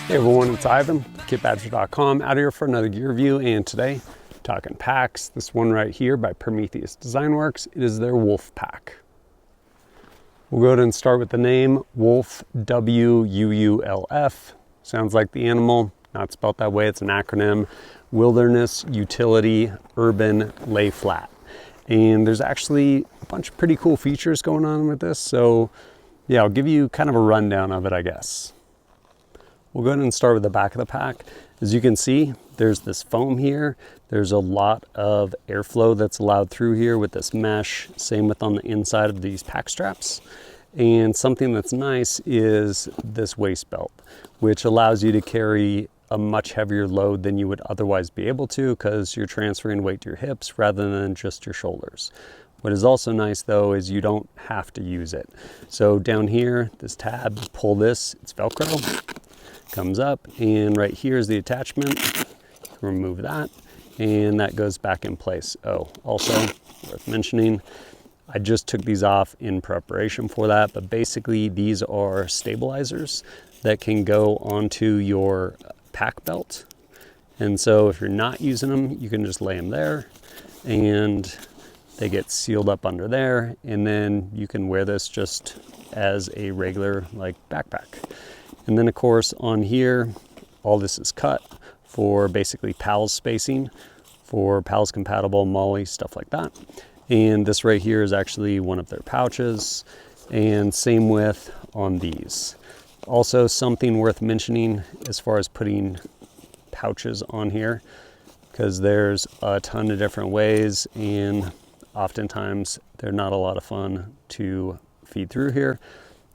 Hey everyone, it's Ivan, kitbadger.com, out here for another gear review, and today, talking packs. This one right here by Prometheus Design Werx, it is their WUULF Pack. We'll go ahead and start with the name, WUULF, W-U-U-L-F. Sounds like the animal, not spelled that way, it's an acronym. Wilderness, Utility, Urban, Lay Flat. And there's actually a bunch of pretty cool features going on with this, so yeah, I'll give you kind of a rundown of it, I guess. We'll go ahead and start with the back of the pack. As you can see, there's this foam here. There's a lot of airflow that's allowed through here with this mesh. Same with on the inside of these pack straps. And something that's nice is this waist belt, which allows you to carry a much heavier load than you would otherwise be able to because you're transferring weight to your hips rather than just your shoulders. What is also nice though is you don't have to use it. So down here, this tab, pull this, it's Velcro. Comes up, and right here is the attachment. Remove that, and that goes back in place. Oh, also worth mentioning, I just took these off in preparation for that, but basically these are stabilizers that can go onto your pack belt. And so if you're not using them, you can just lay them there, and they get sealed up under there, and then you can wear this just as a regular like backpack. And then of course on here, all this is cut for basically PALS spacing, for PALS compatible MOLLE, stuff like that. And this right here is actually one of their pouches, and same with on these. Also something worth mentioning as far as putting pouches on here, because there's a ton of different ways and oftentimes they're not a lot of fun to feed through here.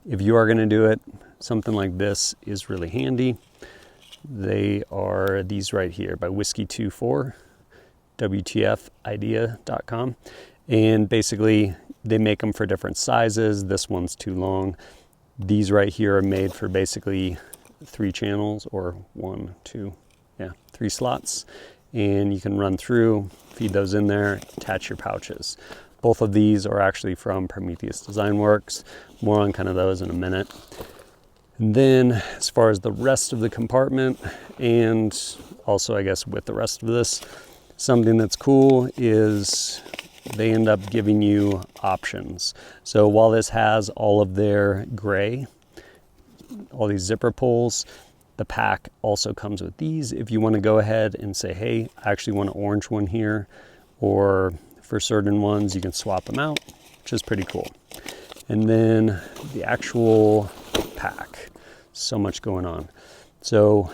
If you are going to do it, something like this is really handy. They are these right here by Whiskey24, WTFidea.com. And basically they make them for different sizes. This one's too long. These right here are made for basically 3 channels or 3 slots. And you can run through, feed those in there, attach your pouches. Both of these are actually from Prometheus Design Werx. More on kind of those in a minute. And then as far as the rest of the compartment, and also I guess with the rest of this, something that's cool is they end up giving you options. So while this has all of their gray, all these zipper pulls, the pack also comes with these. If you want to go ahead and say, hey, I actually want an orange one here, or for certain ones, you can swap them out, which is pretty cool. And then the actual pack, so much going on. So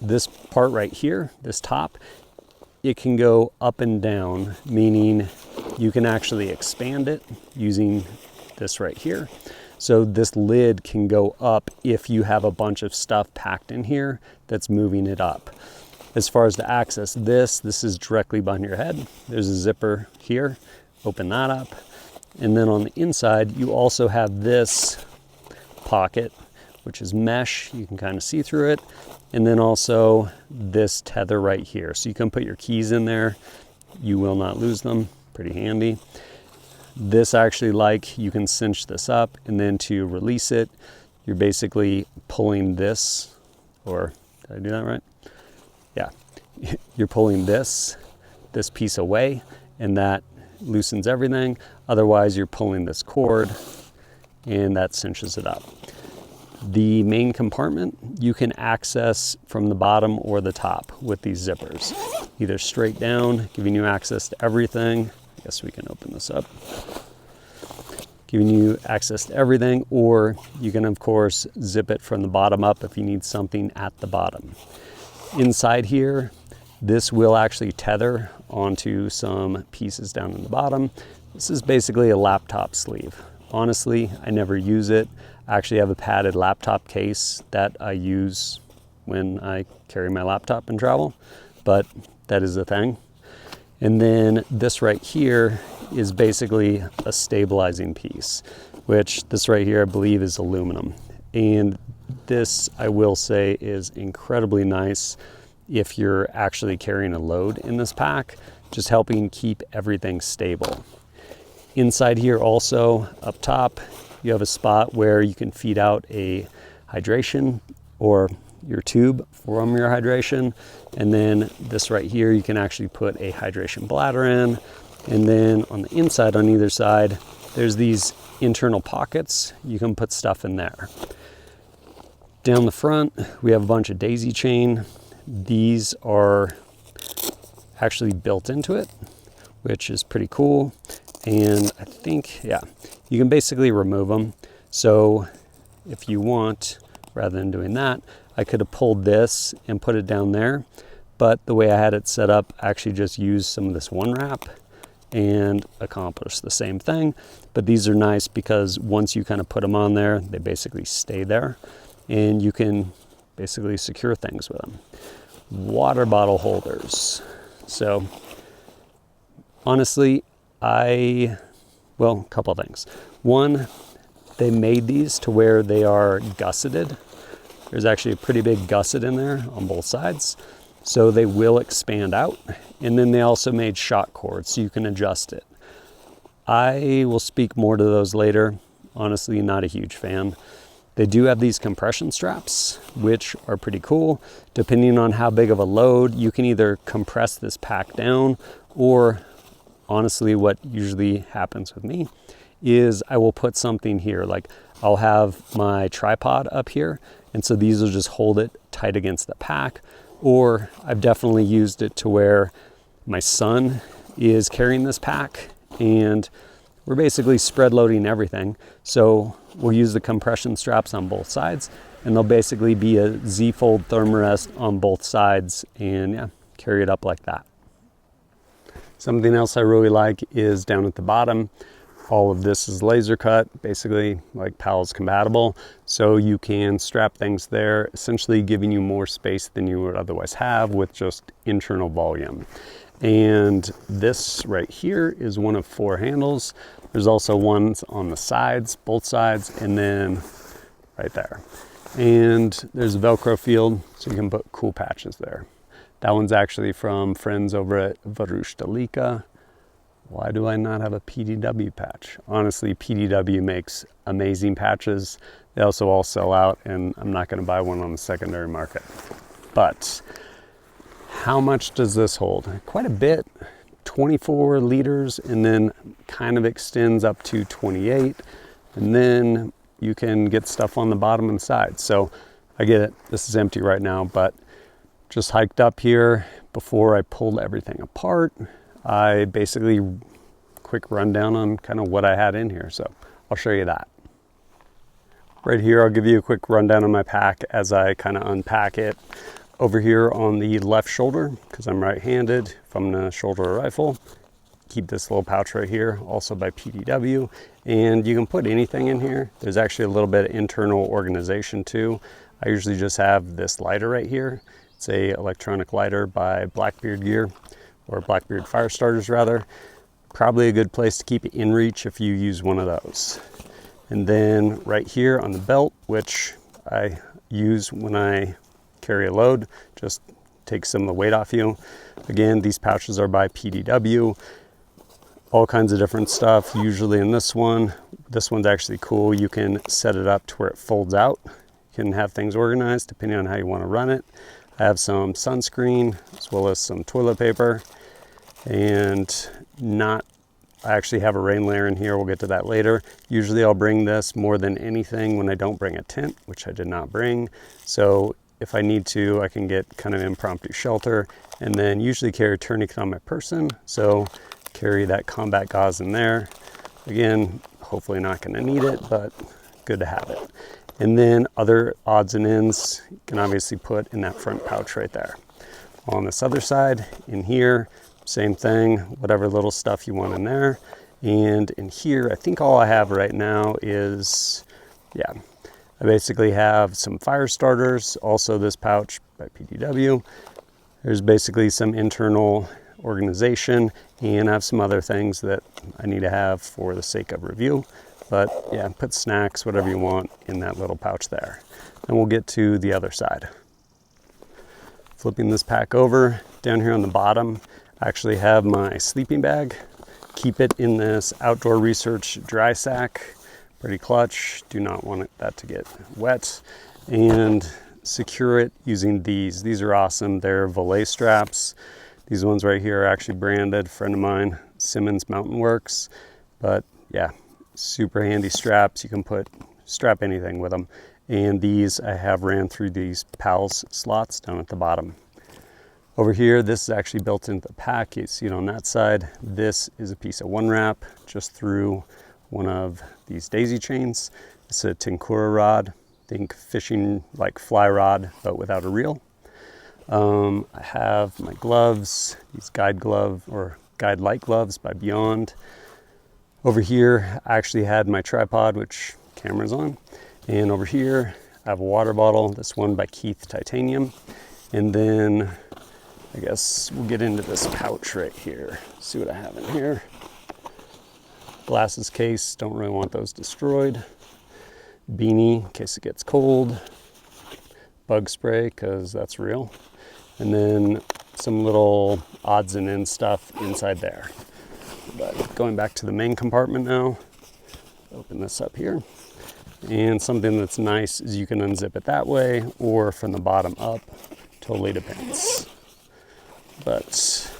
this part right here, this top, it can go up and down, meaning you can actually expand it using this right here. So this lid can go up if you have a bunch of stuff packed in here that's moving it up. As far as to access this is directly behind your head. There's a zipper here, open that up. And then on the inside, you also have this pocket, which is mesh. You can kind of see through it. And then also this tether right here. So you can put your keys in there. You will not lose them, pretty handy. This actually, you can cinch this up, and then to release it, you're basically pulling this, or did I do that right? Yeah, you're pulling this piece away, and that loosens everything. Otherwise, you're pulling this cord, and that cinches it up. The main compartment, you can access from the bottom or the top with these zippers. Either straight down, giving you access to everything. I guess we can open this up. Giving you access to everything, or you can of course zip it from the bottom up if you need something at the bottom. Inside here, this will actually tether onto some pieces down in the bottom. This is basically a laptop sleeve. Honestly, I never use it. I actually have a padded laptop case that I use when I carry my laptop and travel, but that is a thing. And then this right here is basically a stabilizing piece, which this right here I believe is aluminum. And this, I will say, is incredibly nice if you're actually carrying a load in this pack, just helping keep everything stable. Inside here also, up top, you have a spot where you can feed out a hydration, or your tube from your hydration. And then this right here, you can actually put a hydration bladder in. And then on the inside, on either side, there's these internal pockets. You can put stuff in there. Down the front, we have a bunch of daisy chain. These are actually built into it, which is pretty cool. And I think, yeah, you can basically remove them. So if you want, rather than doing that, I could have pulled this and put it down there. But the way I had it set up, I actually just used some of this one wrap and accomplish the same thing. But these are nice because once you kind of put them on there, they basically stay there and you can basically secure things with them. Water bottle holders. So honestly, well, a couple of things. One, they made these to where they are gusseted. There's actually a pretty big gusset in there on both sides. So they will expand out. And then they also made shock cords so you can adjust it. I will speak more to those later. Honestly, not a huge fan. They do have these compression straps, which are pretty cool. Depending on how big of a load, you can either compress this pack down, or honestly, what usually happens with me is I will put something here. Like I'll have my tripod up here, and so these will just hold it tight against the pack. Or I've definitely used it to where my son is carrying this pack and we're basically spread loading everything. So we'll use the compression straps on both sides, and there'll basically be a Z-fold thermarest on both sides, and yeah, carry it up like that. Something else I really like is down at the bottom. All of this is laser cut, basically like PALS compatible. So you can strap things there, essentially giving you more space than you would otherwise have with just internal volume. And this right here is one of 4 handles. There's also ones on the sides, both sides, and then right there. And there's a Velcro field, so you can put cool patches there. That one's actually from friends over at Varushtalika. Why do I not have a PDW patch? Honestly, PDW makes amazing patches. They also all sell out, and I'm not going to buy one on the secondary market. But how much does this hold? Quite a bit, 24 liters, and then kind of extends up to 28. And then you can get stuff on the bottom and side. So I get it, this is empty right now, but just hiked up here before I pulled everything apart. I basically, quick rundown on kind of what I had in here. So I'll show you that. Right here, I'll give you a quick rundown on my pack as I kind of unpack it. Over here on the left shoulder, because I'm right-handed, if I'm gonna shoulder a rifle, keep this little pouch right here, also by PDW. And you can put anything in here. There's actually a little bit of internal organization too. I usually just have this lighter right here. It's a electronic lighter by Blackbeard Gear, or Blackbeard Fire Starters rather. Probably a good place to keep it in reach if you use one of those. And then right here on the belt, which I use when I carry a load, just take some of the weight off you. Again, these pouches are by PDW. All kinds of different stuff, usually in this one. This one's actually cool. You can set it up to where it folds out. You can have things organized depending on how you want to run it. I have some sunscreen as well as some toilet paper, and I actually have a rain layer in here. We'll get to that later. Usually I'll bring this more than anything when I don't bring a tent, which I did not bring. So if I need to, I can get kind of impromptu shelter, and then usually carry a tourniquet on my person. So carry that combat gauze in there. Again, hopefully not gonna need it, but good to have it. And then other odds and ends you can obviously put in that front pouch right there. On this other side, in here, same thing, whatever little stuff you want in there. And in here, I think all I have right now is, yeah, I basically have some fire starters, also this pouch by PDW. There's basically some internal organization, and I have some other things that I need to have for the sake of review. But yeah, put snacks, whatever you want in that little pouch there. And we'll get to the other side. Flipping this pack over, down here on the bottom, I actually have my sleeping bag. Keep it in this Outdoor Research dry sack. Pretty clutch, do not want that to get wet. And secure it using these. These are awesome. They're valet straps. These ones right here are actually branded, friend of mine, Simmons Mountain Works. But yeah, super handy straps. You can strap anything with them. And these I have ran through these PALS slots down at the bottom. Over here, this is actually built into the pack. You see it on that side. This is a piece of one wrap just through one of these daisy chains. It's a Tinkura rod. Think fishing like fly rod, but without a reel. I have my gloves, these guide-like gloves by Beyond. Over here, I actually had my tripod, which camera's on. And over here, I have a water bottle, this one by Keith Titanium. And then I guess we'll get into this pouch right here. See what I have in here. Glasses case, don't really want those destroyed. Beanie in case it gets cold. Bug spray, because that's real. And then some little odds and ends stuff inside there. But going back to the main compartment now, open this up here. And something that's nice is you can unzip it that way or from the bottom up, totally depends. But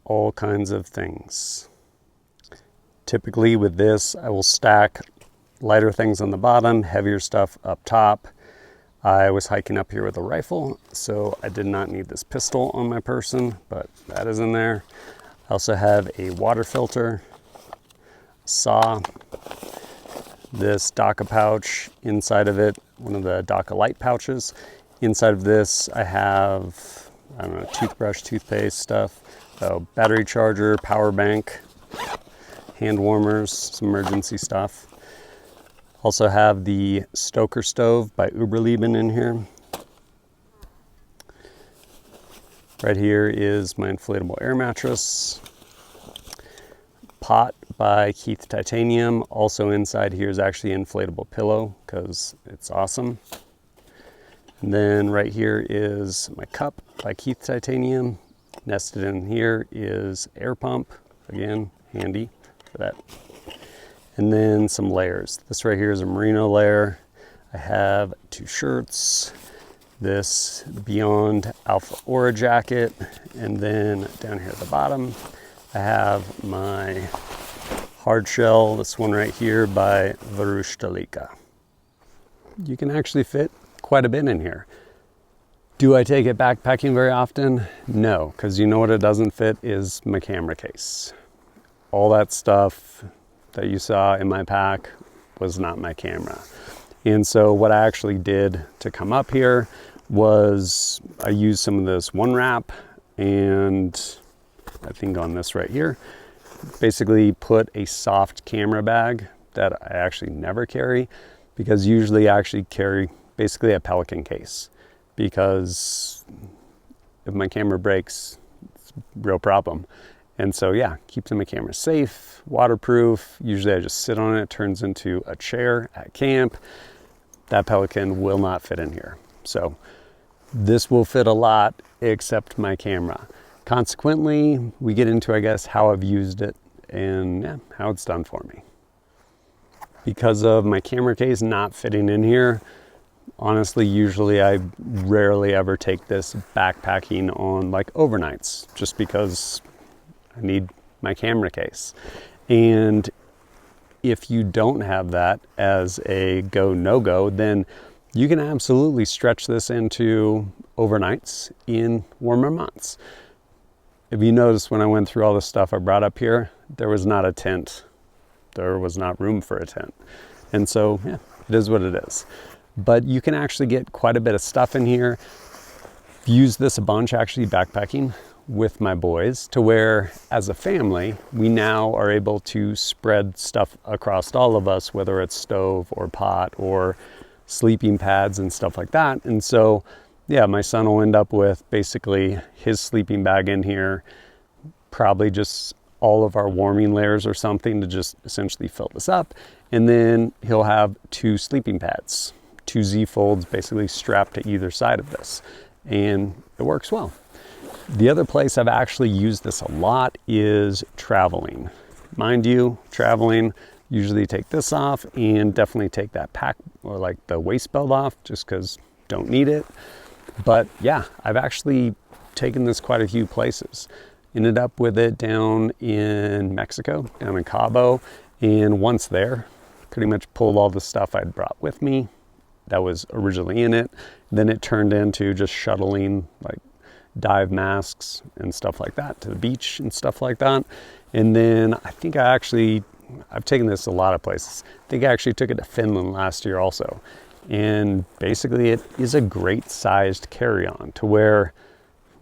all kinds of things. Typically with this, I will stack lighter things on the bottom, heavier stuff up top. I was hiking up here with a rifle, so I did not need this pistol on my person, but that is in there. I also have a water filter, saw, this DACA pouch, inside of it, one of the DACA light pouches. Inside of this, I have, I don't know, toothbrush, toothpaste stuff, battery charger, power bank, hand warmers, some emergency stuff. Also have the Stoker stove by Uberleben in here. Right here is my inflatable air mattress. Pot by Keith Titanium. Also inside here is actually an inflatable pillow because it's awesome. And then right here is my cup by Keith Titanium. Nested in here is air pump. Again, handy for that. And then some layers. This right here is a merino layer. I have 2 shirts, this Beyond Alpha Aura jacket, and then down here at the bottom, I have my hard shell, this one right here by Varushtalika. You can actually fit quite a bit in here. Do I take it backpacking very often? No, because you know what it doesn't fit is my camera case. All that stuff that you saw in my pack was not my camera. And so what I actually did to come up here was I used some of this one wrap and I think on this right here, basically put a soft camera bag that I actually never carry because usually I actually carry basically a Pelican case because if my camera breaks, it's a real problem. And so yeah, keeps my camera safe, waterproof. Usually I just sit on it, it turns into a chair at camp. That Pelican will not fit in here. So this will fit a lot except my camera. Consequently, we get into, I guess, how I've used it and yeah, how it's done for me. Because of my camera case not fitting in here, honestly, usually I rarely ever take this backpacking on like overnights just because I need my camera case. And if you don't have that as a go, no go, then you can absolutely stretch this into overnights in warmer months. If you notice when I went through all the stuff I brought up here, there was not a tent. There was not room for a tent. And so, yeah, it is what it is. But you can actually get quite a bit of stuff in here. Use this a bunch actually backpacking with my boys to where as a family we now are able to spread stuff across all of us, whether it's stove or pot or sleeping pads and stuff like that. And so yeah, my son will end up with basically his sleeping bag in here, probably just all of our warming layers or something to just essentially fill this up, and then he'll have 2 sleeping pads, 2 Z folds basically strapped to either side of this, and it works well. The other place I've actually used this a lot is traveling. Mind you, traveling, usually take this off, and definitely take that pack or like the waist belt off just because don't need it. But yeah, I've actually taken this quite a few places. Ended up with it down in Mexico, down in Cabo, and once there, pretty much pulled all the stuff I'd brought with me that was originally in it. Then it turned into just shuttling like dive masks and stuff like that to the beach and stuff like that. And then I think I've taken this a lot of places. I think I actually took it to Finland last year also. And basically it is a great sized carry-on to where,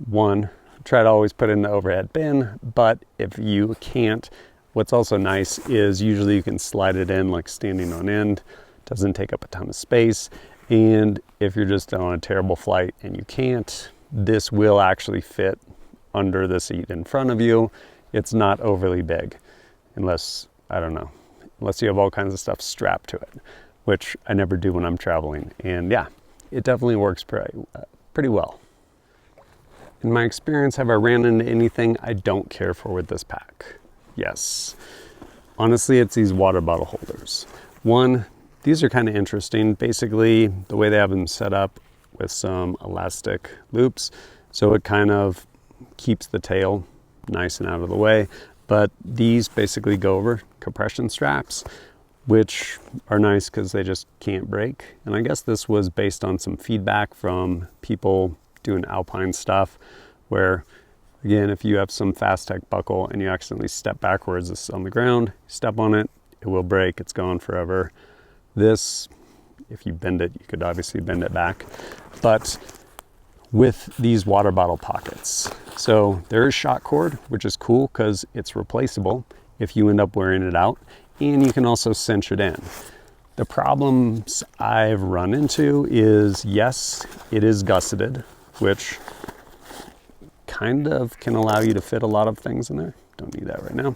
one, try to always put it in the overhead bin, but if you can't, what's also nice is usually you can slide it in like standing on end. Doesn't take up a ton of space. And if you're just on a terrible flight and you can't, this will actually fit under the seat in front of you. It's not overly big unless, I don't know, unless you have all kinds of stuff strapped to it, which I never do when I'm traveling. And yeah, it definitely works pretty well. In my experience, have I ran into anything I don't care for with this pack? Yes. Honestly, it's these water bottle holders. One, these are kind of interesting. Basically, the way they have them set up with some elastic loops, so it kind of keeps the tail nice and out of the way. But these basically go over compression straps, which are nice because they just can't break. And I guess this was based on some feedback from people doing alpine stuff, where again, if you have some fast tech buckle and you accidentally step backwards, this is on the ground, step on it, it will break, it's gone forever. This, if you bend it, you could obviously bend it back, but with these water bottle pockets. So there is shot cord, which is cool because it's replaceable if you end up wearing it out, and you can also cinch it in. The problems I've run into is, yes, it is gusseted, which kind of can allow you to fit a lot of things in there. Don't need that right now.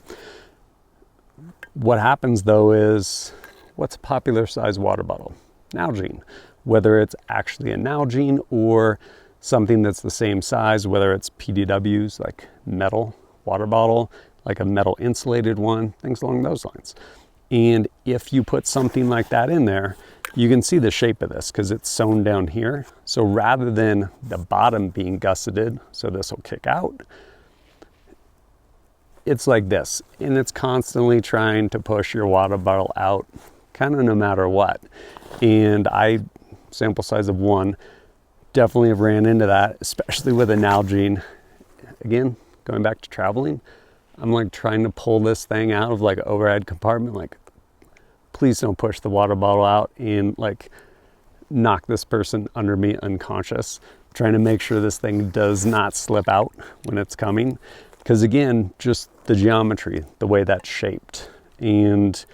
What happens though is, what's a popular size water bottle? Nalgene. Whether it's actually a Nalgene or something that's the same size, whether it's PDWs, like metal water bottle, like a metal insulated one, things along those lines. And if you put something like that in there, you can see the shape of this because it's sewn down here. So rather than the bottom being gusseted, so this will kick out, it's like this, and it's constantly trying to push your water bottle out kind of no matter what. And I, sample size of 1, definitely have ran into that, especially with a Nalgene. Again, going back to traveling, I'm like trying to pull this thing out of like an overhead compartment, like please don't push the water bottle out and like knock this person under me unconscious. I'm trying to make sure this thing does not slip out when it's coming. Because again, just the geometry, the way that's shaped, and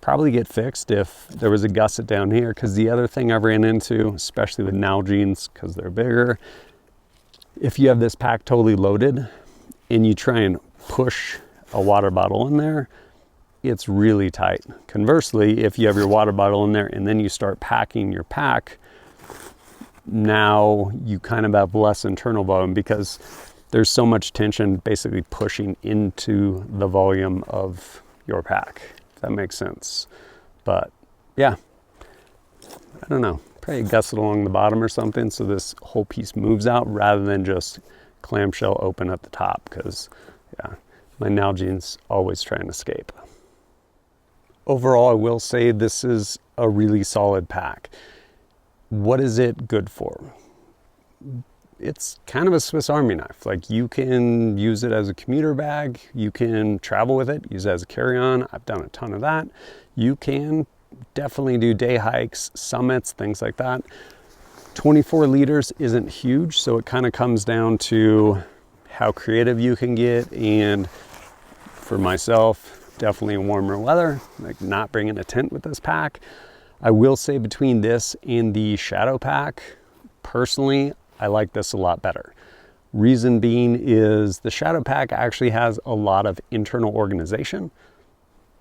probably get fixed if there was a gusset down here. Because the other thing I've ran into, especially with Nalgenes, because they're bigger, if you have this pack totally loaded and you try and push a water bottle in there, it's really tight. Conversely, if you have your water bottle in there and then you start packing your pack, now you kind of have less internal volume because there's so much tension basically pushing into the volume of your pack, if that makes sense. But yeah, I don't know, probably gusset along the bottom or something so this whole piece moves out rather than just clamshell open at the top, because yeah, my Nalgene's always trying to escape. Overall, I will say this is a really solid pack. What is it good for? It's kind of a Swiss Army knife. Like, you can use it as a commuter bag, you can travel with it, use it as a carry-on. I've done a ton of that. You can definitely do day hikes, summits, things like that. 24 liters isn't huge, so it kind of comes down to how creative you can get. And for myself, definitely in warmer weather, like not bringing a tent with this pack. I will say between this and the Shadow pack, personally, I like this a lot better. Reason being is the Shadow pack actually has a lot of internal organization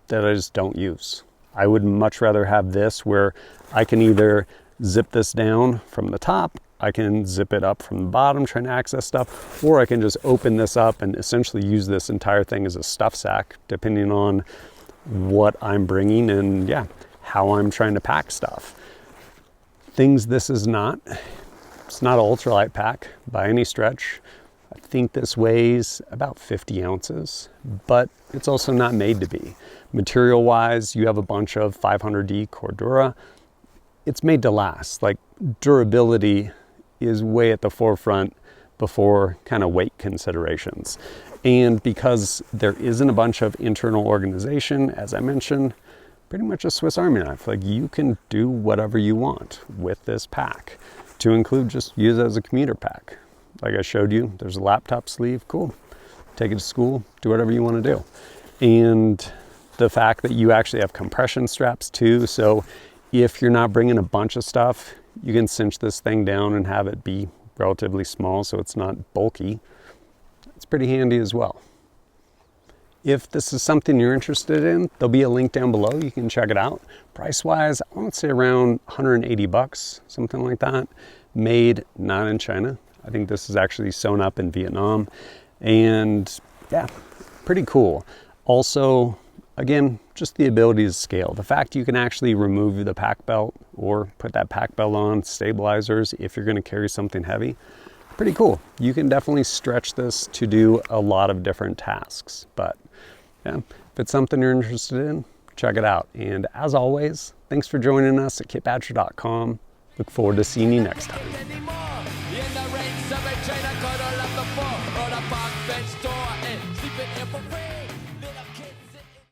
that I just don't use. I would much rather have this where I can either zip this down from the top, I can zip it up from the bottom trying to access stuff, or I can just open this up and essentially use this entire thing as a stuff sack, depending on what I'm bringing and yeah, how I'm trying to pack stuff. Things this is not, it's not an ultralight pack by any stretch. I think this weighs about 50 ounces, but it's also not made to be. Material wise, you have a bunch of 500D Cordura. It's made to last. Like, durability is way at the forefront before kind of weight considerations. And because there isn't a bunch of internal organization, as I mentioned, pretty much a Swiss Army knife. Like, you can do whatever you want with this pack, to include just use it as a commuter pack. Like I showed you, there's a laptop sleeve, cool. Take it to school, do whatever you want to do. And the fact that you actually have compression straps too, so if you're not bringing a bunch of stuff, you can cinch this thing down and have it be relatively small so it's not bulky. It's pretty handy as well. If this is something you're interested in, there'll be a link down below. You can check it out. Price-wise, I want to say around 180 bucks, something like that. Made not in China. I think this is actually sewn up in Vietnam. And yeah, pretty cool. Also, again, just the ability to scale. The fact you can actually remove the pack belt or put that pack belt on, stabilizers, if you're going to carry something heavy, pretty cool. You can definitely stretch this to do a lot of different tasks. But yeah, if it's something you're interested in, check it out. And as always, thanks for joining us at kitbadger.com. Look forward to seeing you next time.